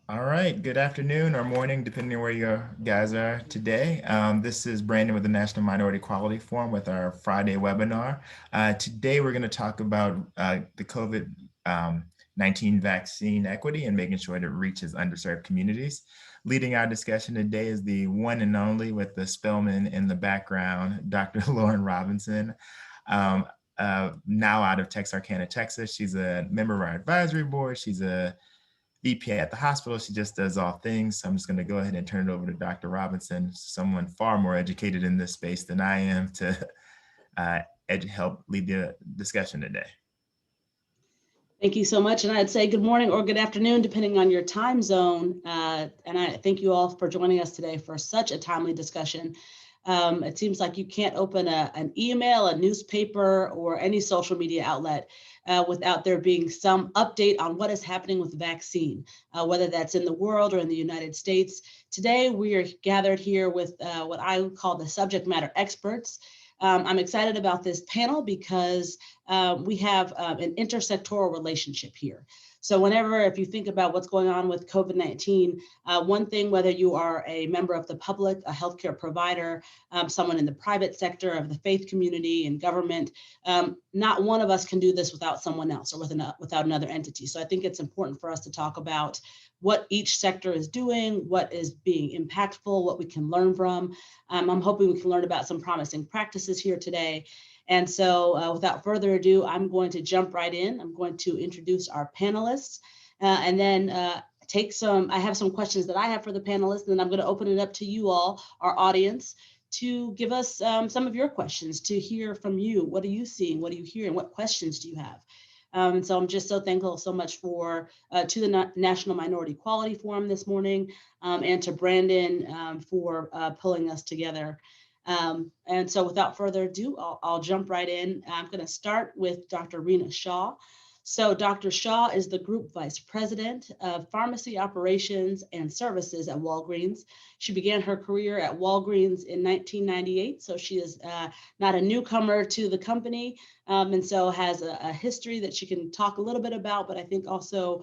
All right, good afternoon or morning, depending on where you guys are today. This is Brandon with the National Minority Equality Forum with our Friday webinar. Today, we're going to talk about the COVID-19 vaccine equity and making sure that it reaches underserved communities. Leading our discussion today is the one and only, with the Spellman in the background, Dr. Loren Robinson. Now out of Texarkana, Texas. She's a member of our advisory board. She's a VP at the hospital. She just does all things. So I'm just going to go ahead and turn it over to Dr. Robinson, someone far more educated in this space than I am, to help lead the discussion today. Thank you so much. And I'd say good morning or good afternoon, depending on your time zone. And I thank you all for joining us today for such a timely discussion. It seems like you can't open an email, a newspaper, or any social media outlet without there being some update on what is happening with the vaccine, whether that's in the world or in the United States. Today, we are gathered here with what I call the subject matter experts. I'm excited about this panel because we have an intersectoral relationship here. So if you think about what's going on with COVID-19, one thing, whether you are a member of the public, a healthcare provider, someone in the private sector, of the faith community and government, not one of us can do this without someone else or without another entity. So I think it's important for us to talk about what each sector is doing, what is being impactful, what we can learn from. I'm hoping we can learn about some promising practices here today. And so without further ado, I'm going to jump right in. I'm going to introduce our panelists and then I have some questions that I have for the panelists, and then I'm going to open it up to you all, our audience, to give us some of your questions, to hear from you. What are you seeing? What are you hearing? What questions do you have? And so I'm just so thankful so much to the National Minority Equality Forum this morning, and to Brandon for pulling us together. And so without further ado, I'll jump right in. I'm going to start with Dr. Rina Shah. So Dr. Shah is the Group Vice President of Pharmacy Operations and Services at Walgreens. She began her career at Walgreens in 1998, so she is not a newcomer to the company, and so has a history that she can talk a little bit about, but I think also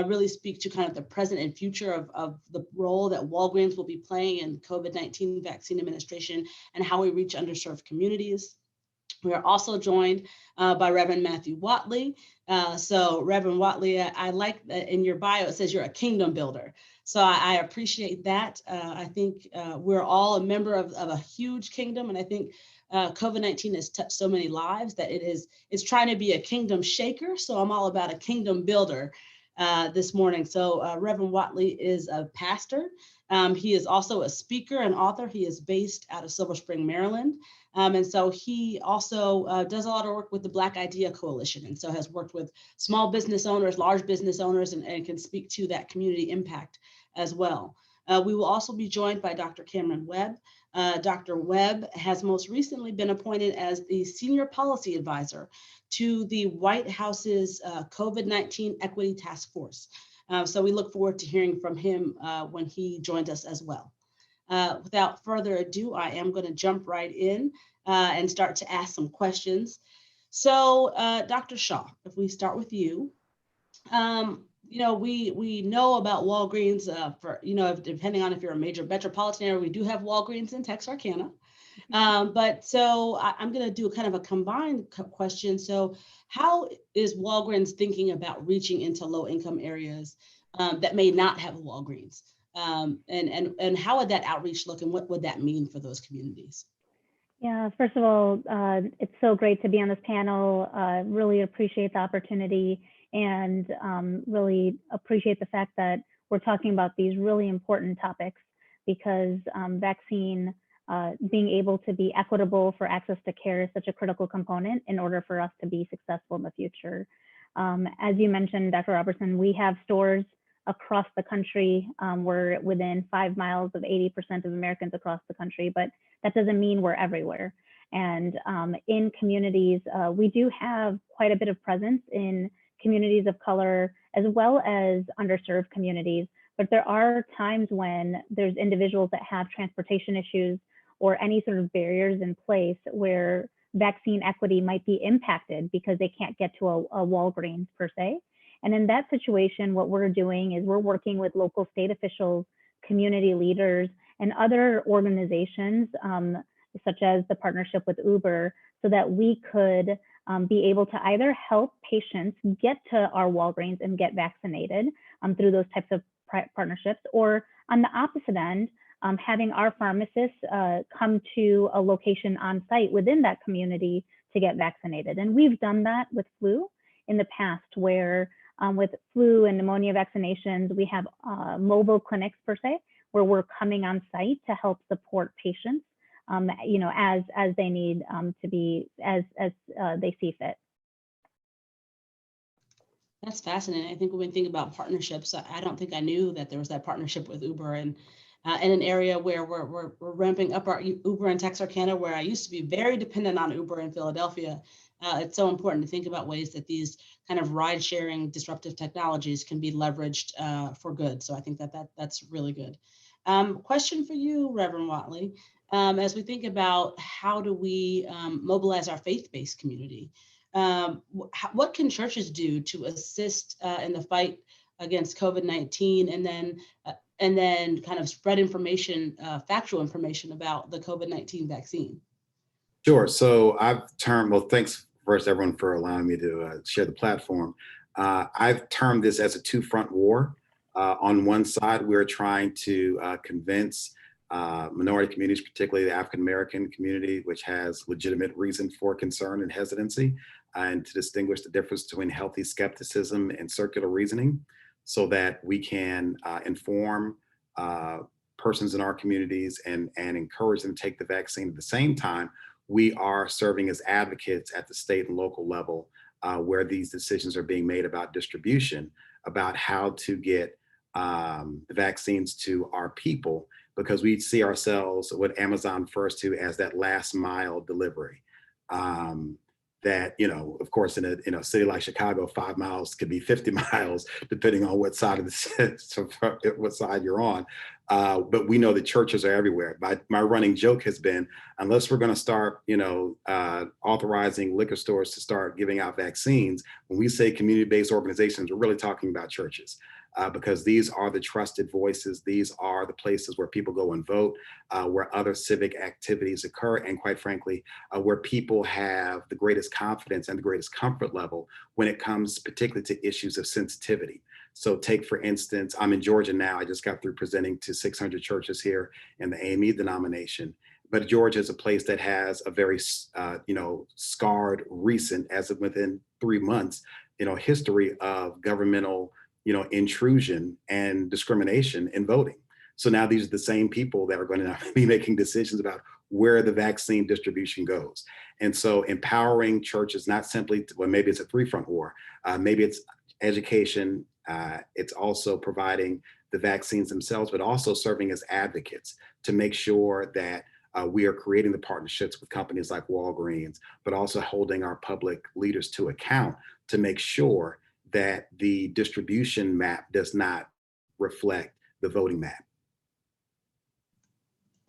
really speak to kind of the present and future of the role that Walgreens will be playing in COVID-19 vaccine administration and how we reach underserved communities. We are also joined by Reverend Matthew Watley. So Reverend Watley, I like that in your bio, it says you're a kingdom builder. So I appreciate that. I think we're all a member of a huge kingdom. And I think COVID-19 has touched so many lives that it's trying to be a kingdom shaker. So I'm all about a kingdom builder this morning. So Reverend Watley is a pastor. He is also a speaker and author. He is based out of Silver Spring, Maryland. And so he also does a lot of work with the Black Idea Coalition, and so has worked with small business owners, large business owners, and can speak to that community impact as well. We will also be joined by Dr. Cameron Webb. Dr. Webb has most recently been appointed as the Senior Policy Advisor to the White House's COVID-19 Equity Task Force. So we look forward to hearing from him when he joins us as well. Without further ado, I am going to jump right in and start to ask some questions. So Dr. Shah, if we start with you, we know about Walgreens for, depending on if you're a major metropolitan area, we do have Walgreens in Texarkana. But so I'm going to do kind of a combined question. So how is Walgreens thinking about reaching into low-income areas that may not have a Walgreens? And how would that outreach look, and what would that mean for those communities? Yeah, first of all, it's so great to be on this panel. Really appreciate the opportunity, and really appreciate the fact that we're talking about these really important topics, because vaccine being able to be equitable for access to care is such a critical component in order for us to be successful in the future. As you mentioned, Dr. Robertson, we have stores across the country. We're within 5 miles of 80% of Americans across the country, but that doesn't mean we're everywhere. And in communities, we do have quite a bit of presence in communities of color, as well as underserved communities. But there are times when there's individuals that have transportation issues, or any sort of barriers in place where vaccine equity might be impacted because they can't get to a Walgreens per se. And in that situation, what we're doing is we're working with local state officials, community leaders, and other organizations, such as the partnership with Uber, so that we could be able to either help patients get to our Walgreens and get vaccinated through those types of partnerships, or on the opposite end, having our pharmacists come to a location on site within that community to get vaccinated. And we've done that with flu in the past, where with flu and pneumonia vaccinations, we have mobile clinics per se, where we're coming on site to help support patients, you know, as they need to be, as they see fit. That's fascinating. I think when we think about partnerships, I don't think I knew that there was that partnership with Uber, and in an area where we're ramping up our Uber in Texarkana, where I used to be very dependent on Uber in Philadelphia. It's so important to think about ways that these kind of ride sharing disruptive technologies can be leveraged for good. So I think that's really good. Question for you, Reverend Watley. As we think about how do we mobilize our faith-based community, what can churches do to assist in the fight against COVID-19, and then kind of spread information, factual information about the COVID-19 vaccine? Sure. So well, thanks first everyone for allowing me to share the platform. I've termed this as a two-front war. On one side, we're trying to convince minority communities, particularly the African-American community, which has legitimate reason for concern and hesitancy, and to distinguish the difference between healthy skepticism and circular reasoning, so that we can inform persons in our communities and encourage them to take the vaccine. At the same time, we are serving as advocates at the state and local level where these decisions are being made about distribution, about how to get the vaccines to our people, because we see ourselves, what Amazon refers to as that last mile delivery. That, you know, of course, in a city like Chicago, 5 miles could be 50 miles, depending on what side of the what side you're on. But we know that churches are everywhere. My running joke has been, unless we're going to start, you know, authorizing liquor stores to start giving out vaccines, when we say community-based organizations, we're really talking about churches. Because these are the trusted voices. These are the places where people go and vote, where other civic activities occur, and quite frankly, where people have the greatest confidence and the greatest comfort level when it comes particularly to issues of sensitivity. So take, for instance, I'm in Georgia now. I just got through presenting to 600 churches here in the AME denomination. But Georgia is a place that has a very, you know, scarred, recent, as of within 3 months, you know, history of governmental, you know, intrusion and discrimination in voting. So now these are the same people that are going to be making decisions about where the vaccine distribution goes. And so empowering churches, not simply, well, maybe it's a three-front war, maybe it's education, it's also providing the vaccines themselves, but also serving as advocates to make sure that we are creating the partnerships with companies like Walgreens, but also holding our public leaders to account to make sure that the distribution map does not reflect the voting map.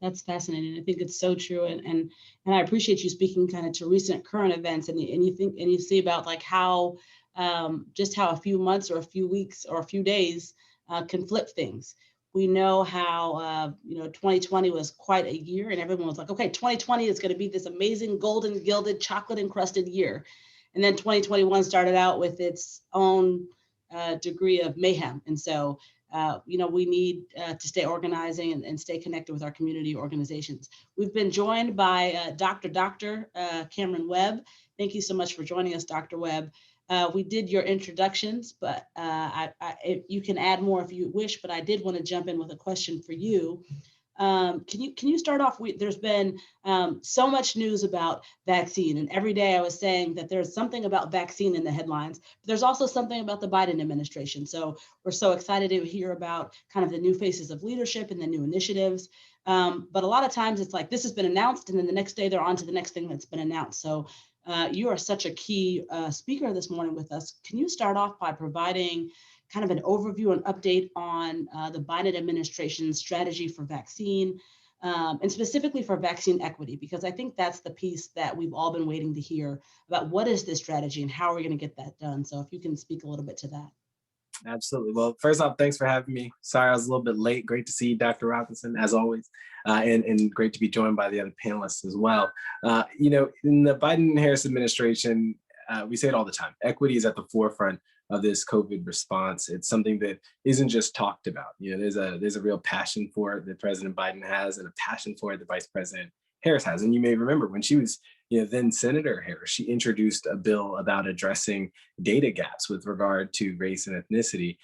That's fascinating. I think it's so true, and I appreciate you speaking kind of to recent current events, and you see about like how just how a few months or a few weeks or a few days can flip things. We know how you know, 2020 was quite a year, and everyone was like, okay, 2020 is going to be this amazing golden gilded chocolate encrusted year. And then 2021 started out with its own degree of mayhem. And so, you know, we need to stay organizing and stay connected with our community organizations. We've been joined by Dr. Cameron Webb. Thank you so much for joining us, Dr. Webb. We did your introductions, but you can add more if you wish, but I did want to jump in with a question for you. Can you start off with, there's been so much news about vaccine, and every day I was saying that there's something about vaccine in the headlines, but there's also something about the Biden administration. So we're so excited to hear about kind of the new faces of leadership and the new initiatives. But a lot of times it's like, this has been announced, and then the next day they're on to the next thing that's been announced. So you are such a key speaker this morning with us. Can you start off by providing kind of an overview and update on the Biden administration's strategy for vaccine, and specifically for vaccine equity, because I think that's the piece that we've all been waiting to hear about. What is this strategy and how are we going to get that done? So if you can speak a little bit to that. Absolutely. Well, first off, thanks for having me. Sorry I was a little bit late. Great to see you, Dr. Robinson, as always, and great to be joined by the other panelists as well. You know, in the Biden-Harris administration, we say it all the time, equity is at the forefront of this COVID response. It's something that isn't just talked about. You know, there's a real passion for it that President Biden has, and a passion for it that Vice President Harris has. And you may remember when she was, you know, then Senator Harris, she introduced a bill about addressing data gaps with regard to race and ethnicity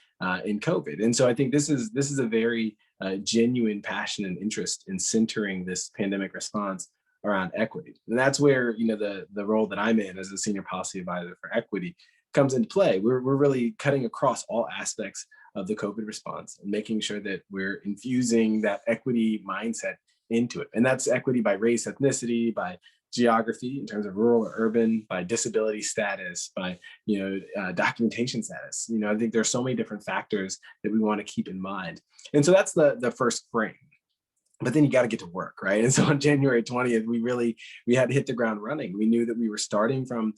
in COVID. And so I think this is a very genuine passion and interest in centering this pandemic response around equity. And that's where, you know, the role that I'm in as a senior policy advisor for equity comes into play. We're really cutting across all aspects of the COVID response and making sure that we're infusing that equity mindset into it. And that's equity by race, ethnicity, by geography in terms of rural or urban, by disability status, by, you know, documentation status. You know, I think there's so many different factors that we want to keep in mind. And so that's the first frame. But then you got to get to work, right? And so on January 20th, we had to hit the ground running. We knew that we were starting from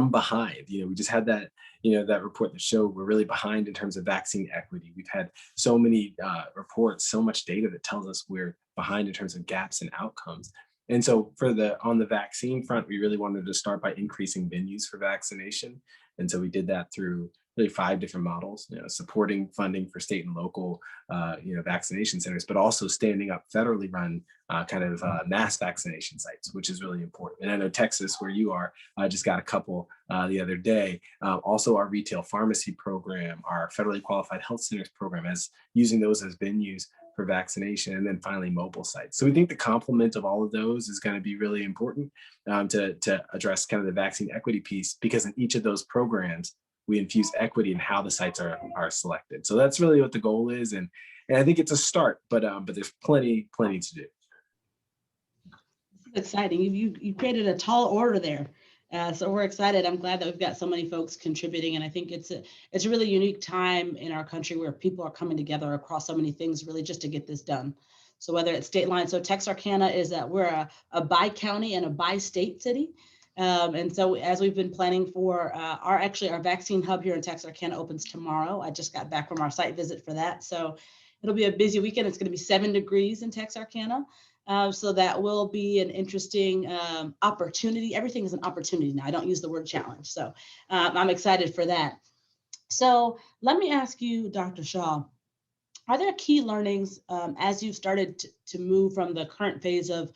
behind. You know, we just had that, you know, that report that showed we're really behind in terms of vaccine equity. We've had so many reports, so much data that tells us we're behind in terms of gaps and outcomes. And so on the vaccine front, we really wanted to start by increasing venues for vaccination. And so we did that through really 5 different models, you know, supporting funding for state and local, you know, vaccination centers, but also standing up federally run mass vaccination sites, which is really important. And I know Texas, where you are, just got a couple the other day. Also our retail pharmacy program, our federally qualified health centers program, as using those as venues for vaccination, and then finally mobile sites. So we think the complement of all of those is going to be really important to address kind of the vaccine equity piece, because in each of those programs, we infuse equity in how the sites are selected. So that's really what the goal is. And I think it's a start, but there's plenty to do. Exciting. You created a tall order there. So we're excited. I'm glad that we've got so many folks contributing. And I think it's a really unique time in our country where people are coming together across so many things really just to get this done. So whether it's state lines, so Texarkana is that we're a bi-county and a bi-state city. And so as we've been planning for our vaccine hub here in Texarkana opens tomorrow. I just got back from our site visit for that. So it'll be a busy weekend. It's going to be 7 degrees in Texarkana. So that will be an interesting opportunity. Everything is an opportunity now. I don't use the word challenge. So I'm excited for that. So let me ask you, Dr. Shah, are there key learnings as you've started to move from the current phase of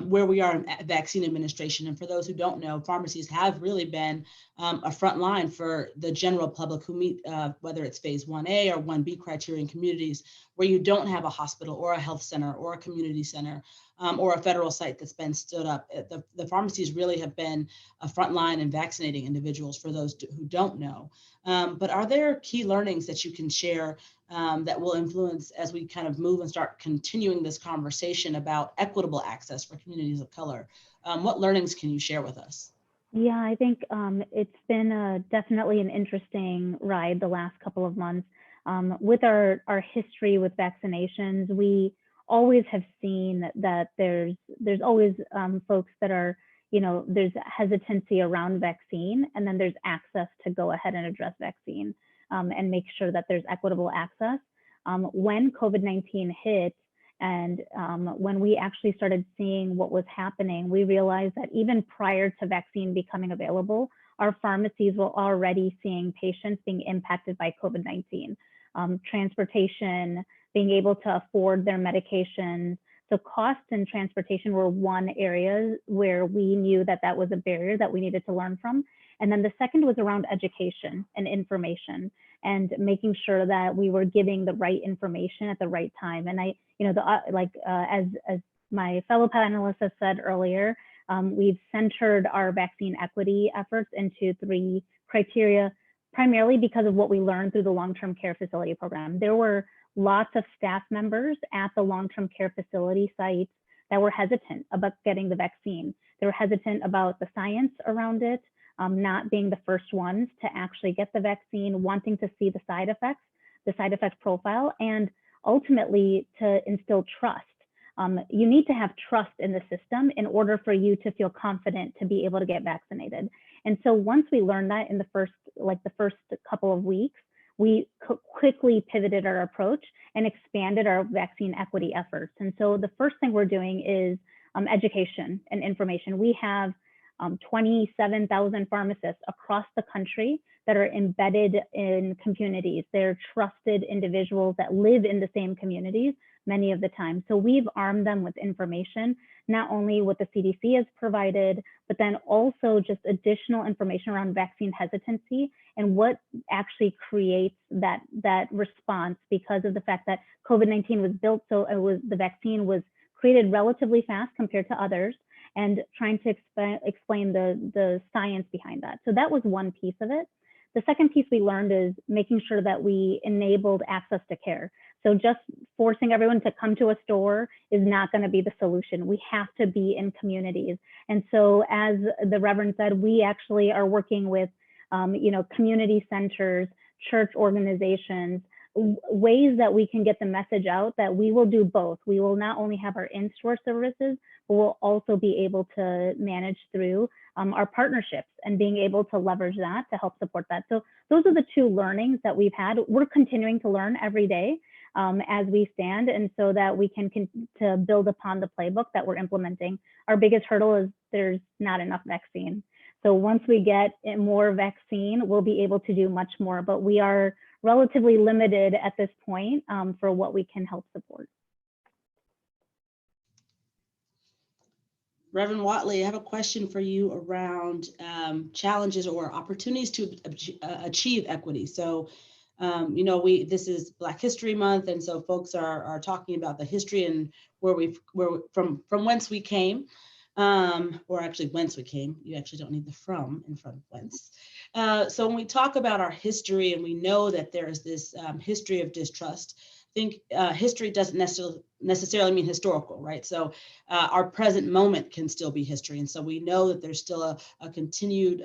where we are in vaccine administration? And for those who don't know, pharmacies have really been a front line for the general public who meet, whether it's phase 1A or 1B criteria in communities where you don't have a hospital or a health center or a community center or a federal site that's been stood up. The pharmacies really have been a front line in vaccinating individuals for those who don't know. But are there key learnings that you can share that will influence as we kind of move and start continuing this conversation about equitable access for communities of color? What learnings can you share with us? Yeah, I think it's been definitely an interesting ride the last couple of months. With our history with vaccinations, we always have seen that there's always folks that are, you know, there's hesitancy around vaccine, and then there's access to go ahead and address vaccine and make sure that there's equitable access. When COVID-19 hit, and when we actually started seeing what was happening, we realized that even prior to vaccine becoming available, our pharmacies were already seeing patients being impacted by COVID-19. Transportation, being able to afford their medications. So cost and transportation were one area where we knew that that was a barrier that we needed to learn from. And then the second was around education and information, and making sure that we were giving the right information at the right time. And as my fellow panelists have said earlier, we've centered our vaccine equity efforts into 3 criteria, primarily because of what we learned through the long-term care facility program. There were lots of staff members at the long-term care facility sites that were hesitant about getting the vaccine. They were hesitant about the science around it, not being the first ones to actually get the vaccine, wanting to see the side effect profile, and ultimately to instill trust you need to have trust in the system in order for you to feel confident to be able to get vaccinated. And so once we learned that in the first couple of weeks, we quickly pivoted our approach and expanded our vaccine equity efforts. And so the first thing we're doing is education and information. We have 27,000 pharmacists across the country that are embedded in communities. They're trusted individuals that live in the same communities many of the time. So we've armed them with information, not only what the CDC has provided, but then also just additional information around vaccine hesitancy and what actually creates that response, because of the fact that COVID-19 was built so the vaccine was created relatively fast compared to others, and trying to explain the science behind that. So that was one piece of it. The second piece we learned is making sure that we enabled access to care. So just forcing everyone to come to a store is not going to be the solution. We have to be in communities. And so, as the Reverend said, we actually are working with community centers, church organizations, ways that we can get the message out that we will do both. We will not only have our in-store services, but we'll also be able to manage through our partnerships and being able to leverage that to help support that. So those are the two learnings that we've had. We're continuing to learn every day as we stand, and so that we can to build upon the playbook that we're implementing. Our biggest hurdle is there's not enough vaccine. So once we get more vaccine, we'll be able to do much more, but we are relatively limited at this point for what we can help support. Reverend Watley, I have a question for you around challenges or opportunities to achieve equity. So, this is Black History Month, and so folks are talking about the history and from whence we came, or actually whence we came. You actually don't need the from in front of whence. So when we talk about our history, and we know that there is this history of distrust, I think history doesn't necessarily mean historical, right? So our present moment can still be history. And so we know that there's still a continued,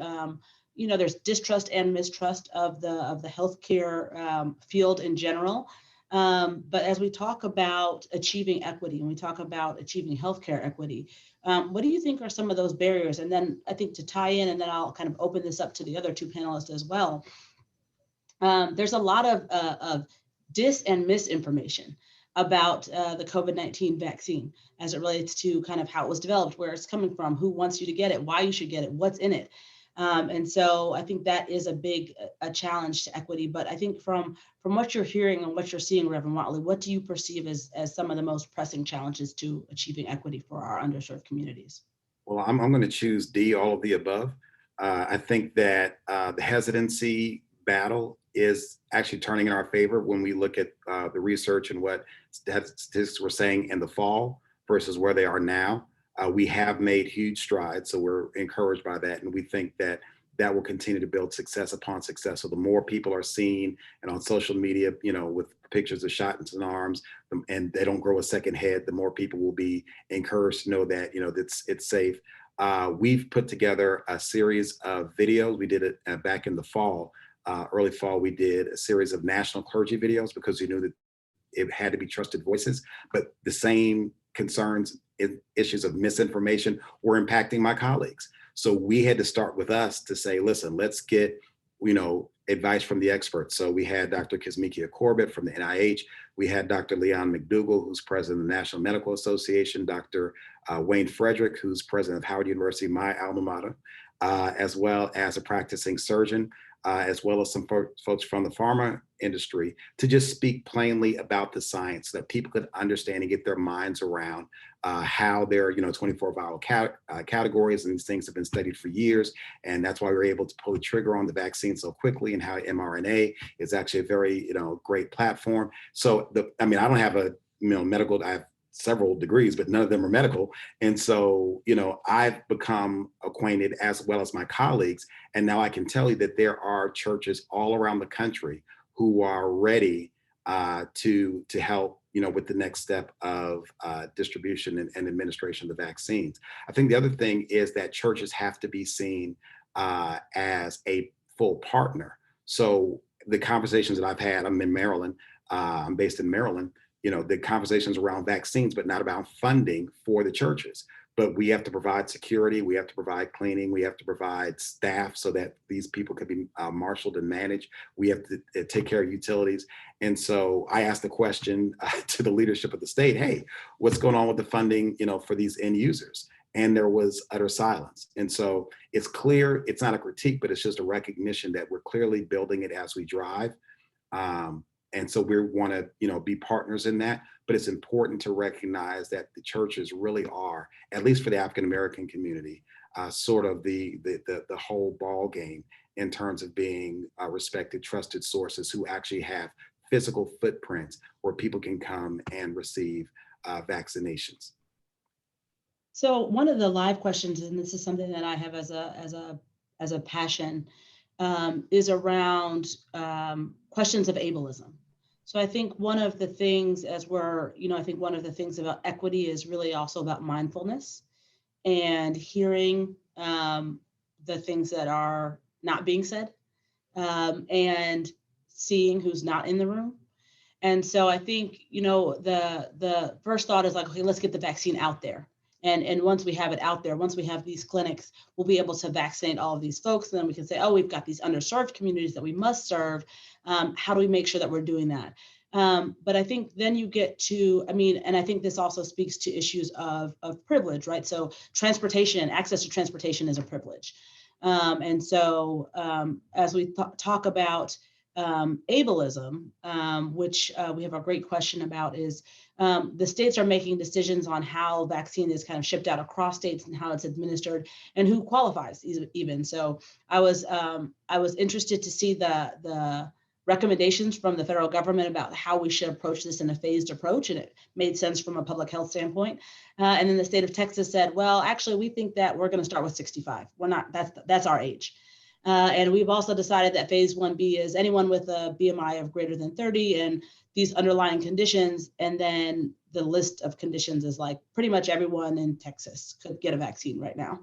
there's distrust and mistrust of the healthcare field in general. But as we talk about achieving equity and we talk about achieving healthcare equity, what do you think are some of those barriers? And then I think to tie in, and then I'll kind of open this up to the other two panelists as well. There's a lot of dis and misinformation about the COVID-19 vaccine as it relates to kind of how it was developed, where it's coming from, who wants you to get it, why you should get it, what's in it. And so I think that is a challenge to equity. But I think from what you're hearing and what you're seeing, Reverend Watley, what do you perceive as some of the most pressing challenges to achieving equity for our underserved communities? Well, I'm going to choose D, all of the above. I think that the hesitancy battle is actually turning in our favor when we look at the research and what statistics were saying in the fall versus where they are now. We have made huge strides, so we're encouraged by that, and we think that that will continue to build success upon success. So the more people are seen and on social media, with pictures of shots in arms, and they don't grow a second head, the more people will be encouraged to know that it's safe. We've put together a series of videos. We did it back in the fall, early fall. We did a series of national clergy videos because we knew that it had to be trusted voices, but the same concerns, issues of misinformation were impacting my colleagues. So we had to start with us to say, listen, let's get, advice from the experts. So we had Dr. Kizzmekia Corbett from the NIH. We had Dr. Leon McDougall, who's president of the National Medical Association, Dr. Wayne Frederick, who's president of Howard University, my alma mater, as well as a practicing surgeon, as well as some folks from the pharma industry, to just speak plainly about the science so that people could understand and get their minds around how there are 24 viral categories, and these things have been studied for years. And that's why we're able to pull the trigger on the vaccine so quickly, and how mRNA is actually a very great platform. So I don't have a medical, I have several degrees, but none of them are medical. And so, I've become acquainted, as well as my colleagues. And now I can tell you that there are churches all around the country who are ready to help, with the next step of distribution and administration of the vaccines. I think the other thing is that churches have to be seen as a full partner. So the conversations that I've had, I'm in Maryland, I'm based in Maryland, the conversations around vaccines, but not about funding for the churches. But we have to provide security, we have to provide cleaning, we have to provide staff so that these people can be marshaled and managed. We have to take care of utilities. And so I asked the question to the leadership of the state, hey, what's going on with the funding, for these end users? And there was utter silence. And so it's clear, it's not a critique, but it's just a recognition that we're clearly building it as we drive. And so we want to, be partners in that, but it's important to recognize that the churches really are, at least for the African-American community, sort of the whole ball game in terms of being respected, trusted sources who actually have physical footprints where people can come and receive vaccinations. So one of the live questions, and this is something that I have as a passion, is around questions of ableism. So I think one of the things one of the things about equity is really also about mindfulness and hearing the things that are not being said and seeing who's not in the room. And so I think, the first thought is like, okay, let's get the vaccine out there. And once we have it out there, once we have these clinics, we'll be able to vaccinate all of these folks. And then we can say, oh, we've got these underserved communities that we must serve. How do we make sure that we're doing that? But I think then you get to, and I think this also speaks to issues of privilege, right? So transportation, access to transportation is a privilege. And so as we talk about ableism, which we have a great question about, is the states are making decisions on how vaccine is kind of shipped out across states and how it's administered and who qualifies even. So I was interested to see the recommendations from the federal government about how we should approach this in a phased approach, and it made sense from a public health standpoint. And then the state of Texas said, well, actually, we think that we're going to start with 65. We're not, that's our age. And we've also decided that phase 1B is anyone with a BMI of greater than 30 and these underlying conditions. And then the list of conditions is like pretty much everyone in Texas could get a vaccine right now.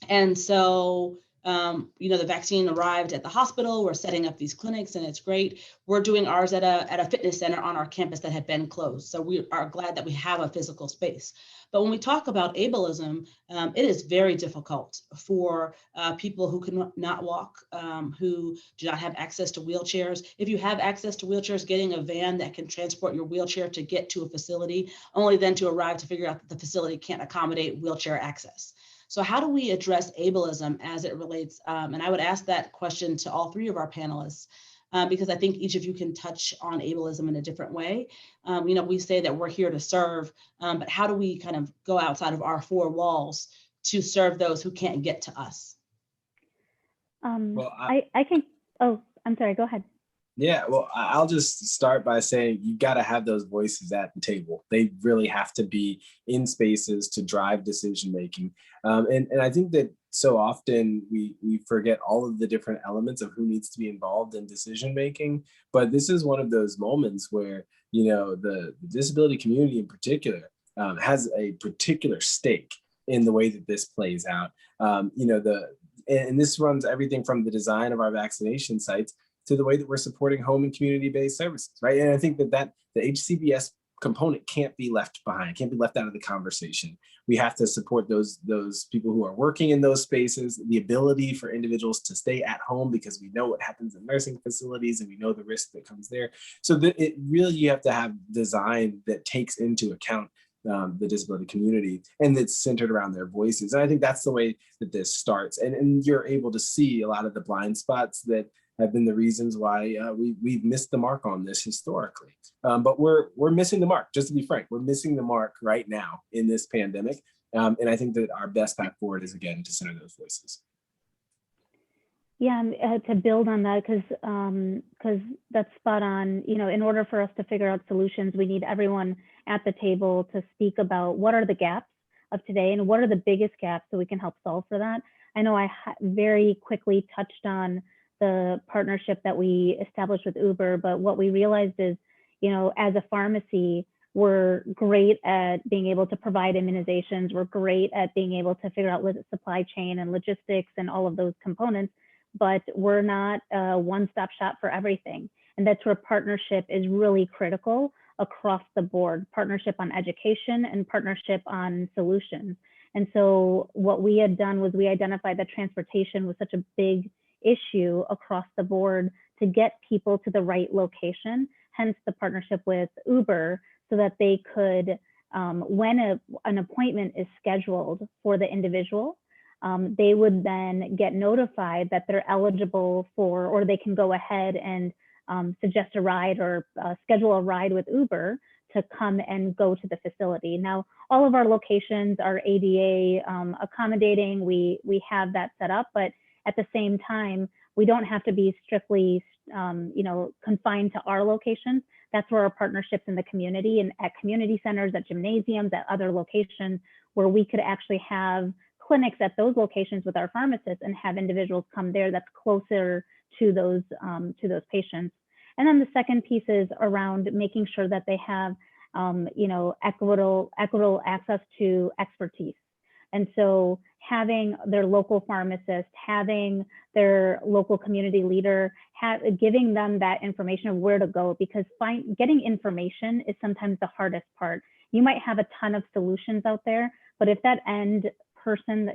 And so, the vaccine arrived at the hospital. We're setting up these clinics and it's great. We're doing ours at a fitness center on our campus that had been closed. So we are glad that we have a physical space. But when we talk about ableism, it is very difficult for people who cannot walk, who do not have access to wheelchairs. If you have access to wheelchairs, getting a van that can transport your wheelchair to get to a facility, only then to arrive to figure out that the facility can't accommodate wheelchair access. So how do we address ableism as it relates? And I would ask that question to all three of our panelists, because I think each of you can touch on ableism in a different way. We say that we're here to serve, but how do we kind of go outside of our four walls to serve those who can't get to us? I can, oh, I'm sorry, go ahead. Yeah, well, I'll just start by saying you got to have those voices at the table. They really have to be in spaces to drive decision making. And I think that so often we forget all of the different elements of who needs to be involved in decision making. But this is one of those moments where, the disability community in particular has a particular stake in the way that this plays out. And this runs everything from the design of our vaccination sites to the way that we're supporting home and community-based services, right? And I think that the HCBS component can't be left behind, can't be left out of the conversation. We have to support those people who are working in those spaces, the ability for individuals to stay at home because we know what happens in nursing facilities and we know the risk that comes there. So that it really, you have to have design that takes into account the disability community and that's centered around their voices. And I think that's the way that this starts. And you're able to see a lot of the blind spots that have been the reasons why we've missed the mark on this historically. But we're missing the mark, just to be frank, we're missing the mark right now in this pandemic. And I think that our best path forward is, again, to center those voices. Yeah, to build on that, because that's spot on. In order for us to figure out solutions, we need everyone at the table to speak about what are the gaps of today and what are the biggest gaps so we can help solve for that. I know I very quickly touched on the partnership that we established with Uber, but what we realized is, as a pharmacy, we're great at being able to provide immunizations. We're great at being able to figure out supply chain and logistics and all of those components, but we're not a one-stop shop for everything. And that's where partnership is really critical across the board, partnership on education and partnership on solutions. And so what we had done was we identified that transportation was such a big issue across the board to get people to the right location, hence the partnership with Uber, so that they could, when an appointment is scheduled for the individual, they would then get notified that they're eligible for, or they can go ahead and suggest a ride or schedule a ride with Uber to come and go to the facility. Now, all of our locations are ADA accommodating. We have that set up, but at the same time, we don't have to be strictly confined to our locations. That's where our partnerships in the community and at community centers, at gymnasiums, at other locations, where we could actually have clinics at those locations with our pharmacists and have individuals come there that's closer to those patients. And then the second piece is around making sure that they have equitable access to expertise. And so having their local pharmacist, having their local community leader, giving them that information of where to go, because getting information is sometimes the hardest part. You might have a ton of solutions out there, but if that person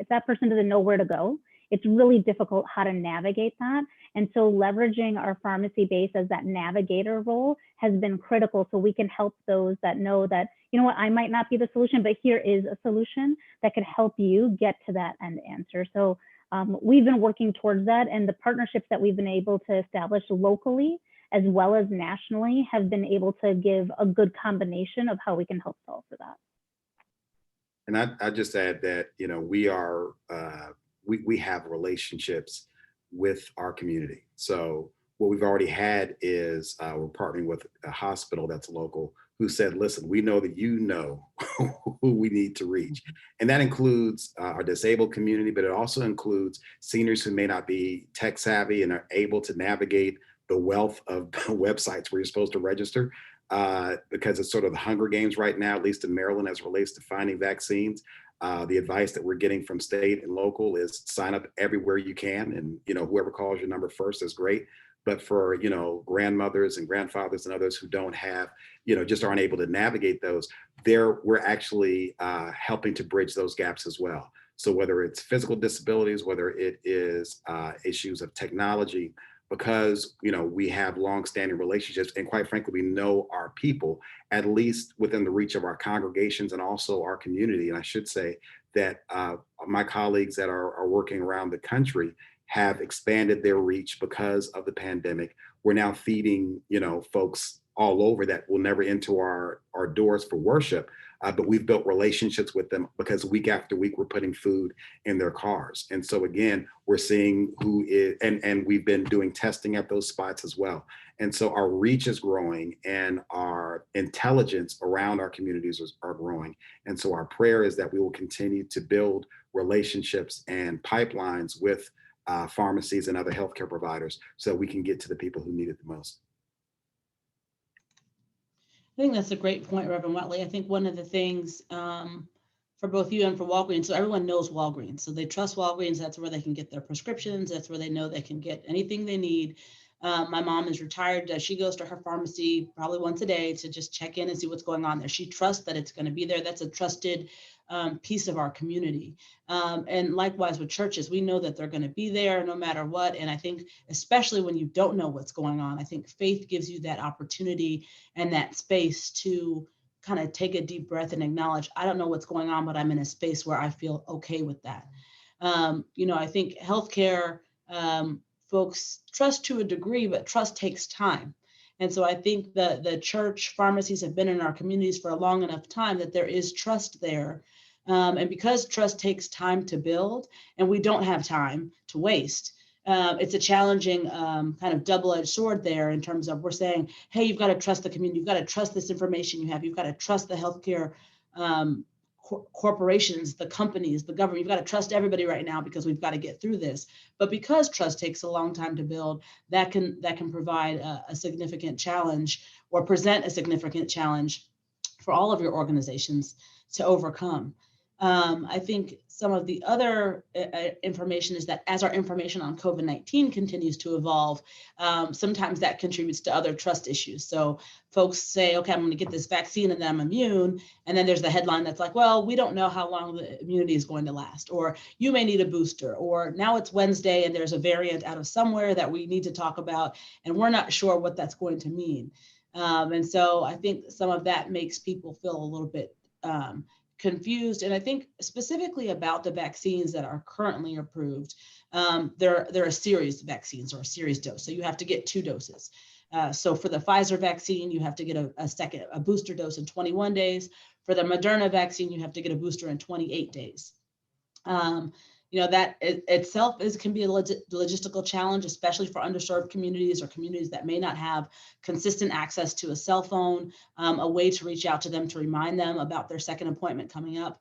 doesn't know where to go, it's really difficult how to navigate that. And so leveraging our pharmacy base as that navigator role has been critical, so we can help those that know that, you know what, I might not be the solution, but here is a solution that could help you get to that end answer. So we've been working towards that, and the partnerships that we've been able to establish locally as well as nationally have been able to give a good combination of how we can help solve for that. And I just add that, we have relationships with our community. So what we've already had is we're partnering with a hospital that's local who said, listen, we know that you know who we need to reach. And that includes our disabled community, but it also includes seniors who may not be tech savvy and are able to navigate the wealth of websites where you're supposed to register. Because it's sort of the Hunger Games right now, at least in Maryland, as it relates to finding vaccines. The advice that we're getting from state and local is sign up everywhere you can, and whoever calls your number first is great. But for grandmothers and grandfathers and others who don't have, just aren't able to navigate those, we're actually helping to bridge those gaps as well. So whether it's physical disabilities, whether it is issues of technology, because we have longstanding relationships, and quite frankly, we know our people, at least within the reach of our congregations and also our community. And I should say that my colleagues that are working around the country have expanded their reach because of the pandemic. We're now feeding folks all over that will never enter our doors for worship, but we've built relationships with them because week after week we're putting food in their cars. And so again, we're seeing who is, and we've been doing testing at those spots as well. And so our reach is growing and our intelligence around our communities are growing. And so our prayer is that we will continue to build relationships and pipelines with pharmacies and other healthcare providers so we can get to the people who need it the most. I think that's a great point, Reverend Watley. I think one of the things for both you and for Walgreens, so everyone knows Walgreens. So they trust Walgreens. That's where they can get their prescriptions. That's where they know they can get anything they need. My mom is retired. She goes to her pharmacy probably once a day to just check in and see what's going on there. She trusts that it's going to be there. That's a trusted piece of our community. And likewise with churches, we know that they're going to be there no matter what. And I think especially when you don't know what's going on, I think faith gives you that opportunity and that space to kind of take a deep breath and acknowledge, I don't know what's going on, but I'm in a space where I feel okay with that. I think healthcare folks trust to a degree, but trust takes time. And so I think the church pharmacies have been in our communities for a long enough time that there is trust there. And because trust takes time to build and we don't have time to waste, it's a challenging kind of double-edged sword there in terms of we're saying, hey, you've got to trust the community. You've got to trust this information you have. You've got to trust the healthcare corporations, the companies, the government. You've got to trust everybody right now because we've got to get through this. But because trust takes a long time to build, that can provide a significant challenge or present a significant challenge for all of your organizations to overcome. I think some of the other information is that as our information on COVID-19 continues to evolve, sometimes that contributes to other trust issues. So folks say, okay, I'm going to get this vaccine and then I'm immune. And then there's the headline that's like, well, we don't know how long the immunity is going to last, or you may need a booster, or now it's Wednesday and there's a variant out of somewhere that we need to talk about, and we're not sure what that's going to mean. And so I think some of that makes people feel a little bit confused. And I think specifically about the vaccines that are currently approved, there are a series of vaccines or a series dose. So you have to get 2 doses. So for the Pfizer vaccine, you have to get a booster dose in 21 days. For the Moderna vaccine, you have to get a booster in 28 days. That itself can be a logistical challenge, especially for underserved communities or communities that may not have consistent access to a cell phone, a way to reach out to them to remind them about their second appointment coming up.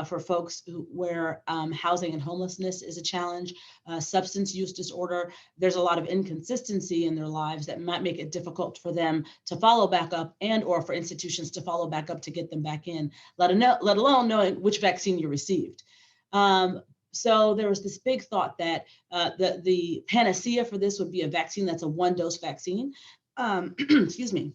For folks where housing and homelessness is a challenge, substance use disorder, there's a lot of inconsistency in their lives that might make it difficult for them to follow back up, and or for institutions to follow back up to get them back in, let alone knowing which vaccine you received. So there was this big thought that the panacea for this would be a vaccine that's a 1-dose vaccine. Excuse me.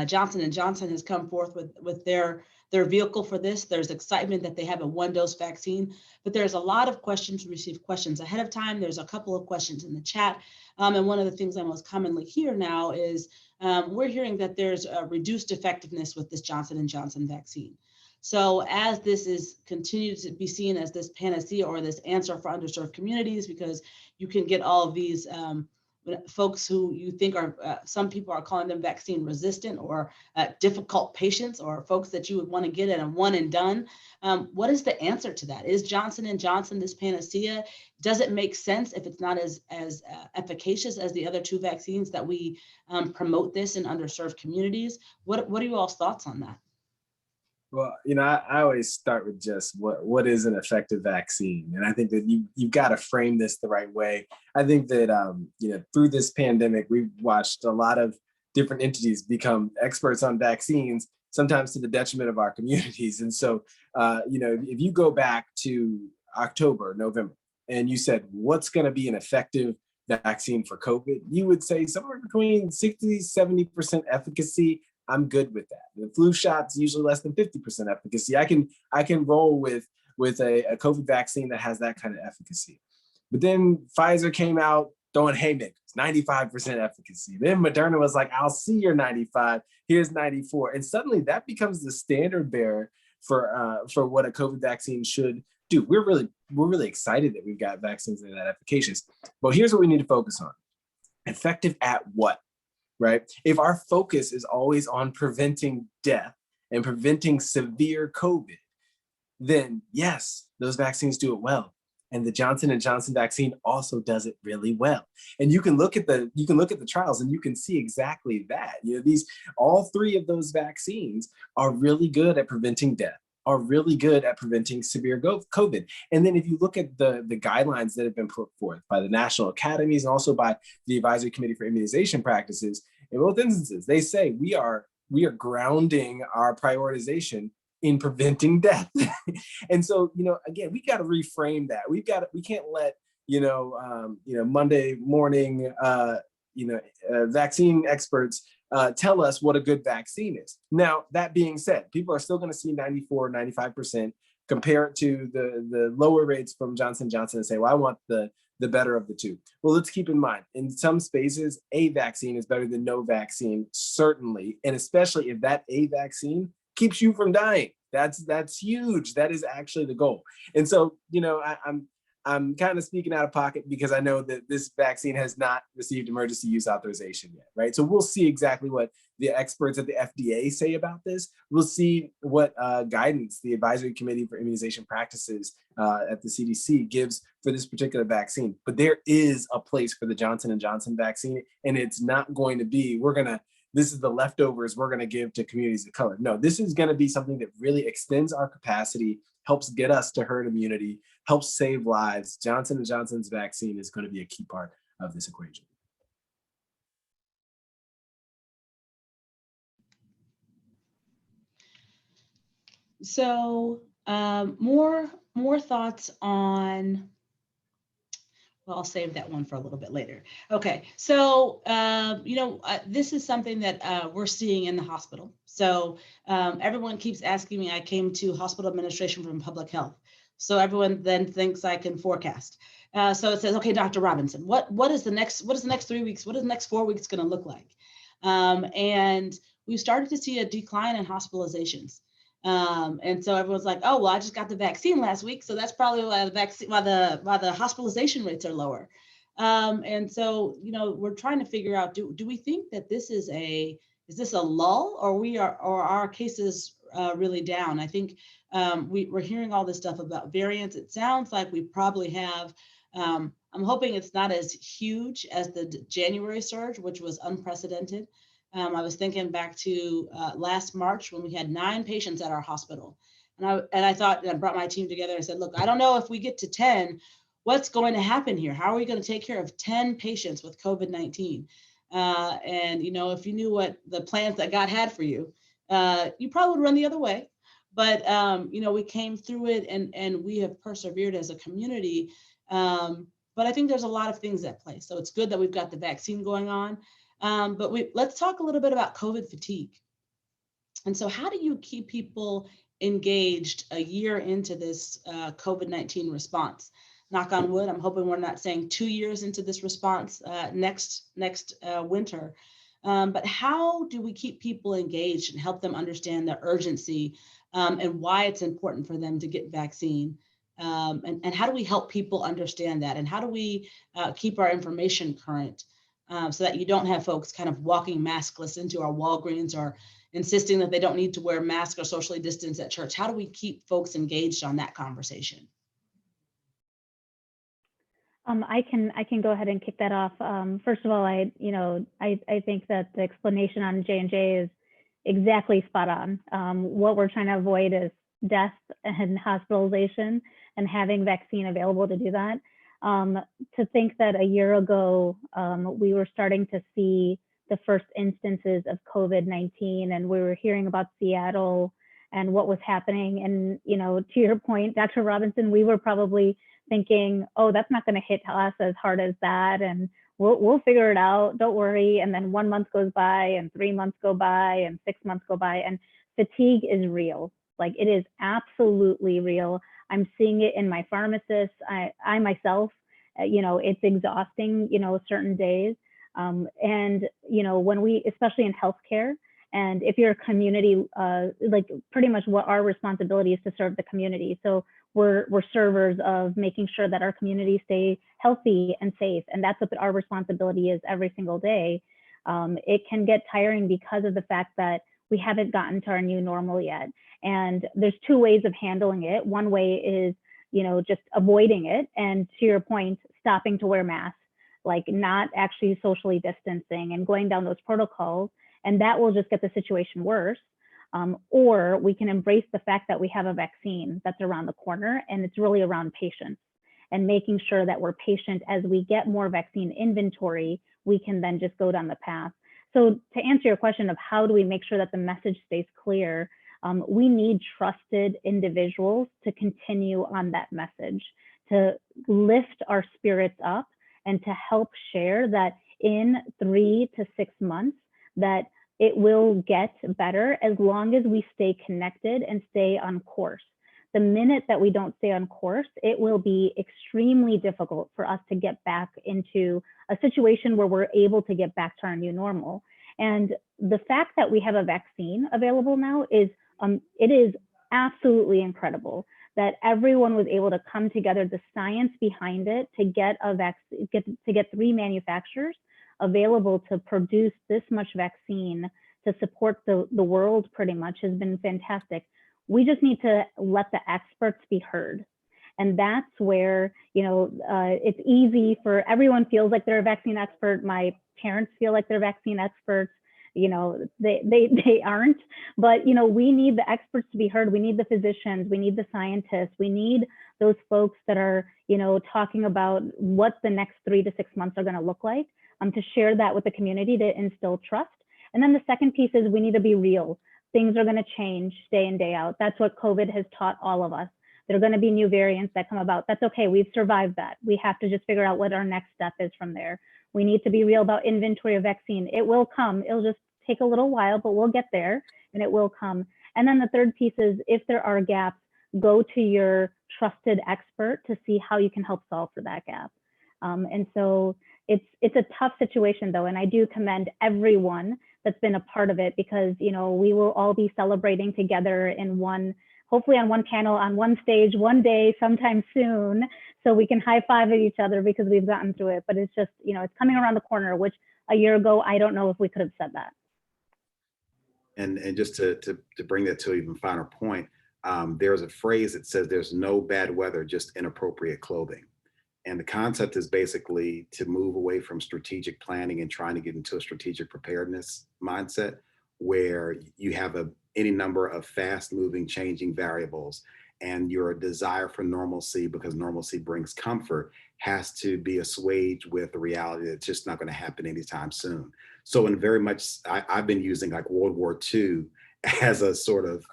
Johnson & Johnson has come forth with their vehicle for this. There's excitement that they have a 1-dose vaccine, but there's a lot of questions. We receive questions ahead of time. There's a couple of questions in the chat. And one of the things I most commonly hear now is we're hearing that there's a reduced effectiveness with this Johnson & Johnson vaccine. So as this is continued to be seen as this panacea or this answer for underserved communities, because you can get all of these folks who you think are, some people are calling them vaccine resistant or difficult patients, or folks that you would want to get in a one and done. What is the answer to that? Is Johnson & Johnson this panacea? Does it make sense if it's not as efficacious as the other 2 vaccines that we promote this in underserved communities? What are you all's thoughts on that? Well, I always start with just what is an effective vaccine, and I think that you've got to frame this the right way. I think that through this pandemic, we've watched a lot of different entities become experts on vaccines, sometimes to the detriment of our communities. And so, if you go back to October, November, and you said what's going to be an effective vaccine for COVID, you would say somewhere between 60-70% efficacy. I'm good with that. The flu shot's usually less than 50% efficacy. I can roll with a COVID vaccine that has that kind of efficacy. But then Pfizer came out throwing haymakers, 95% efficacy. Then Moderna was like, I'll see your 95, here's 94. And suddenly that becomes the standard bearer for what a COVID vaccine should do. We're really excited that we've got vaccines that are that efficacious. But here's what we need to focus on. Effective at what? Right? If our focus is always on preventing death and preventing severe COVID, then yes, those vaccines do it well. And the Johnson & Johnson vaccine also does it really well. And you can look at the trials and you can see exactly that. All 3 of those vaccines are really good at preventing death, are really good at preventing severe COVID. And then if you look at the guidelines that have been put forth by the national academies and also by the Advisory Committee for Immunization Practices, in both instances, they say we are grounding our prioritization in preventing death. And so, again, we got to reframe that. We can't let, Monday morning, vaccine experts tell us what a good vaccine is. Now, that being said, people are still going to see 94, 95%, compare it to the lower rates from Johnson & Johnson and say, well, I want the better of the 2. Well, let's keep in mind, in some spaces, a vaccine is better than no vaccine, certainly. And especially if that a vaccine keeps you from dying. That's huge. That is actually the goal. And so, I'm kind of speaking out of pocket because I know that this vaccine has not received emergency use authorization yet, right? So we'll see exactly what the experts at the FDA say about this. We'll see what guidance the Advisory Committee for Immunization Practices at the CDC gives for this particular vaccine. But there is a place for the Johnson & Johnson vaccine, and it's not going to be, this is the leftovers we're going to give to communities of color. No, this is going to be something that really extends our capacity, helps get us to herd immunity, helps save lives. Johnson & Johnson's vaccine is going to be a key part of this equation. So more thoughts on, well, I'll save that one for a little bit later. Okay, so this is something that we're seeing in the hospital. So everyone keeps asking me. I came to hospital administration from public health, so everyone then thinks I can forecast. So it says, okay, Dr. Robinson, what is the next 3 weeks? What is the next 4 weeks going to look like? And we've started to see a decline in hospitalizations. And so everyone's like, oh, well, I just got the vaccine last week, so that's probably why the hospitalization rates are lower. And so, we're trying to figure out, do we think that this is this a lull, or are our cases really down? I think we're hearing all this stuff about variants. It sounds like we probably have. I'm hoping it's not as huge as the January surge, which was unprecedented. I was thinking back to last March when we had 9 patients at our hospital. And I thought, and I brought my team together and said, look, I don't know if we get to 10, what's going to happen here? How are we going to take care of 10 patients with COVID-19? And, if you knew what the plans that God had for you, you probably would run the other way. But, we came through it and we have persevered as a community. But I think there's a lot of things at play. So it's good that we've got the vaccine going on. But let's talk a little bit about COVID fatigue. And so how do you keep people engaged a year into this COVID-19 response? Knock on wood, I'm hoping we're not saying 2 years into this response next winter. But how do we keep people engaged and help them understand the urgency and why it's important for them to get vaccine? And how do we help people understand that? And how do we keep our information current so that you don't have folks kind of walking maskless into our Walgreens or insisting that they don't need to wear masks or socially distance at church? How do we keep folks engaged on that conversation? I can go ahead and kick that off. First of all, I think that the explanation on J&J is exactly spot on. What we're trying to avoid is death and hospitalization, and having vaccine available to do that. To think that a year ago, we were starting to see the first instances of COVID-19, and we were hearing about Seattle and what was happening. And, to your point, Dr. Robinson, we were probably thinking, oh, that's not going to hit us as hard as that, and we'll figure it out, don't worry. And then 1 month goes by, and 3 months go by, and 6 months go by, and fatigue is real. Like, it is absolutely real. I'm seeing it in my pharmacists. I myself, it's exhausting, certain days. And, when we, especially in healthcare, and if you're a community, like pretty much what our responsibility is to serve the community. So we're servers of making sure that our communities stay healthy and safe. And that's what our responsibility is every single day. It can get tiring because of the fact that we haven't gotten to our new normal yet. And there's 2 ways of handling it. One way is, just avoiding it. And to your point, stopping to wear masks, like not actually socially distancing and going down those protocols. And that will just get the situation worse. Or we can embrace the fact that we have a vaccine that's around the corner, and it's really around patience and making sure that we're patient. As we get more vaccine inventory, we can then just go down the path. So to answer your question of how do we make sure that the message stays clear, we need trusted individuals to continue on that message, to lift our spirits up and to help share that in 3 to 6 months, that it will get better as long as we stay connected and stay on course. The minute that we don't stay on course, it will be extremely difficult for us to get back into a situation where we're able to get back to our new normal. And the fact that we have a vaccine available now is, it is absolutely incredible that everyone was able to come together, the science behind it, to get a vaccine, to get 3 manufacturers available to produce this much vaccine to support the world pretty much has been fantastic. We just need to let the experts be heard. And that's where, it's easy for everyone feels like they're a vaccine expert. My parents feel like they're vaccine experts. They aren't, but, we need the experts to be heard. We need the physicians, we need the scientists, we need those folks that are, talking about what the next 3 to 6 months are going to look like, to share that with the community to instill trust. And then the second piece is we need to be real. things are going to change day in, day out. That's what COVID has taught all of us. There are going to be new variants that come about. That's okay. We've survived that. We have to just figure out what our next step is from there. We need to be real about inventory of vaccine. It will come. It'll just take a little while, but we'll get there and it will come. And then the third piece is, if there are gaps, go to your trusted expert to see how you can help solve for that gap. And so it's a tough situation though, and I do commend everyone that's been a part of it, because we will all be celebrating together in one, hopefully on one panel, on one stage, one day, sometime soon, so we can high five at each other because we've gotten through it. But it's just, it's coming around the corner, which a year ago, I don't know if we could have said that. And just to bring that to an even finer point, there's a phrase that says there's no bad weather, just inappropriate clothing. And the concept is basically to move away from strategic planning and trying to get into a strategic preparedness mindset, where you have any number of fast moving, changing variables, and your desire for normalcy, because normalcy brings comfort, has to be assuaged with the reality that it's just not going to happen anytime soon. So in very much, I've been using like World War II as a sort of,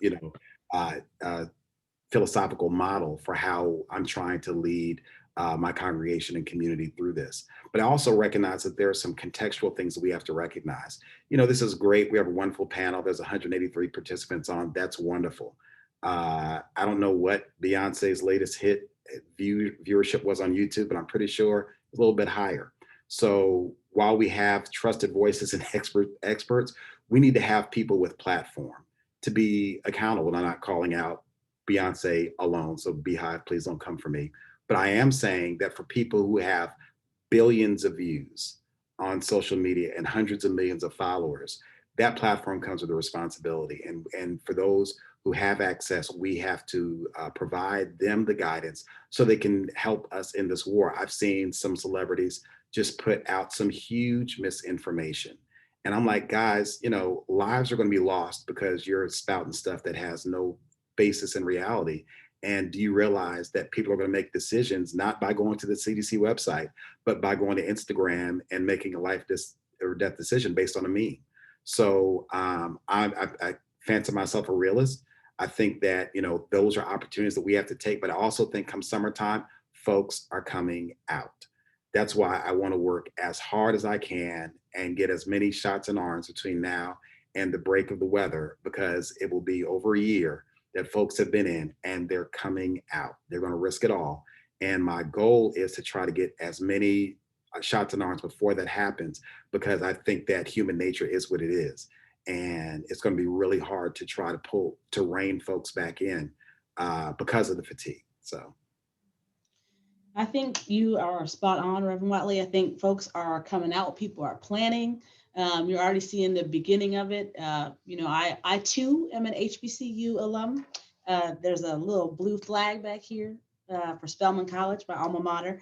philosophical model for how I'm trying to lead my congregation and community through this. But I also recognize that there are some contextual things that we have to recognize. This is great. We have a wonderful panel. There's 183 participants on. That's wonderful. I don't know what Beyonce's latest hit viewership was on YouTube, but I'm pretty sure it's a little bit higher. So while we have trusted voices and experts, we need to have people with platform to be accountable. And I'm not calling out Beyonce alone. So Beehive, please don't come for me. But I am saying that for people who have billions of views on social media and hundreds of millions of followers, that platform comes with a responsibility. And for those who have access, we have to provide them the guidance so they can help us in this war. I've seen some celebrities just put out some huge misinformation. And I'm like, guys, lives are going to be lost because you're spouting stuff that has no basis in reality. And do you realize that people are going to make decisions not by going to the CDC website, but by going to Instagram and making a life or death decision based on a meme? So I fancy myself a realist. I think that, those are opportunities that we have to take, but I also think come summertime, folks are coming out. That's why I want to work as hard as I can and get as many shots in arms between now and the break of the weather, because it will be over a year that folks have been in and they're coming out. They're going to risk it all. And my goal is to try to get as many shots in arms before that happens, because I think that human nature is what it is. And it's going to be really hard to try to rein folks back in because of the fatigue. So I think you are spot on, Reverend Watley. I think folks are coming out. People are planning. You're already seeing the beginning of it. I too am an HBCU alum. There's a little blue flag back here for Spelman College, my alma mater.